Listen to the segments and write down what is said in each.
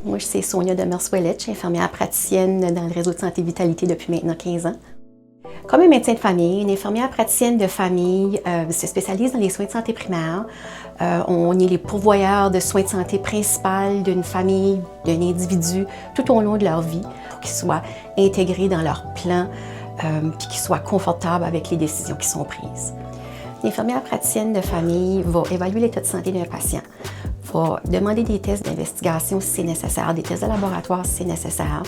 Moi, c'est Sonia Demers-Ouellette, je suis infirmière praticienne dans le réseau de santé vitalité depuis maintenant 15 ans. Comme un médecin de famille, une infirmière praticienne de famille se spécialise dans les soins de santé primaire. On est les pourvoyeurs de soins de santé principaux d'une famille, d'un individu tout au long de leur vie, pour qu'ils soient intégrés dans leur plan puis qu'ils soient confortables avec les décisions qui sont prises. L'infirmière praticienne de famille va évaluer l'état de santé d'un patient, va demander des tests d'investigation si c'est nécessaire, des tests de laboratoire si c'est nécessaire,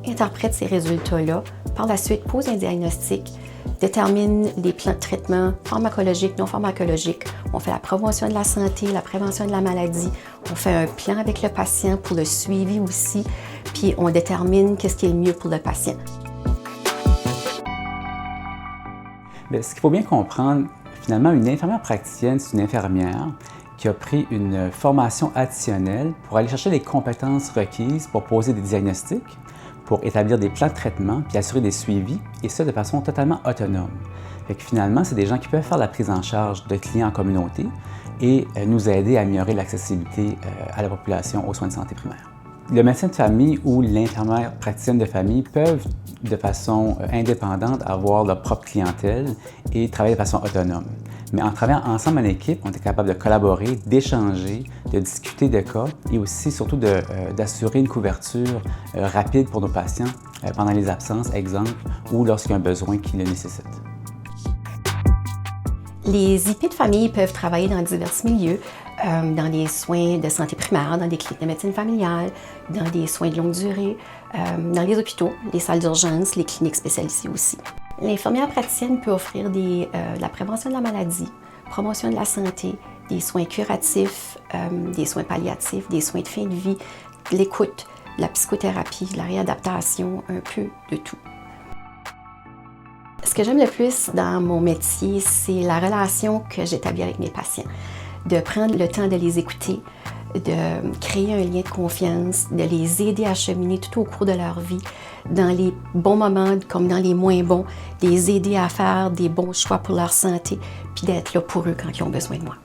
interprète ces résultats-là, par la suite pose un diagnostic, détermine les plans de traitement pharmacologiques, non pharmacologiques. On fait la promotion de la santé, la prévention de la maladie, on fait un plan avec le patient pour le suivi aussi, puis on détermine qu'est-ce qui est le mieux pour le patient. Bien, ce qu'il faut bien comprendre, finalement, une infirmière praticienne, c'est une infirmière qui a pris une formation additionnelle pour aller chercher les compétences requises pour poser des diagnostics, pour établir des plans de traitement, puis assurer des suivis, et ça de façon totalement autonome. Fait que finalement, c'est des gens qui peuvent faire la prise en charge de clients en communauté et nous aider à améliorer l'accessibilité à la population aux soins de santé primaire. Le médecin de famille ou l'infirmière praticienne de famille peuvent, de façon indépendante, avoir leur propre clientèle et travailler de façon autonome. Mais en travaillant ensemble en équipe, on est capable de collaborer, d'échanger, de discuter de cas et aussi, surtout, d'assurer une couverture rapide pour nos patients pendant les absences, exemple, ou lorsqu'il y a un besoin qui le nécessite. Les IP de famille peuvent travailler dans divers milieux, dans les soins de santé primaire, dans des cliniques de médecine familiale, dans des soins de longue durée, dans les hôpitaux, les salles d'urgence, les cliniques spécialisées aussi. L'infirmière praticienne peut offrir de la prévention de la maladie, promotion de la santé, des soins curatifs, des soins palliatifs, des soins de fin de vie, de l'écoute, de la psychothérapie, de la réadaptation, un peu de tout. Ce que j'aime le plus dans mon métier, c'est la relation que j'établis avec mes patients. De prendre le temps de les écouter, de créer un lien de confiance, de les aider à cheminer tout au cours de leur vie, dans les bons moments comme dans les moins bons, les aider à faire des bons choix pour leur santé, puis d'être là pour eux quand ils ont besoin de moi.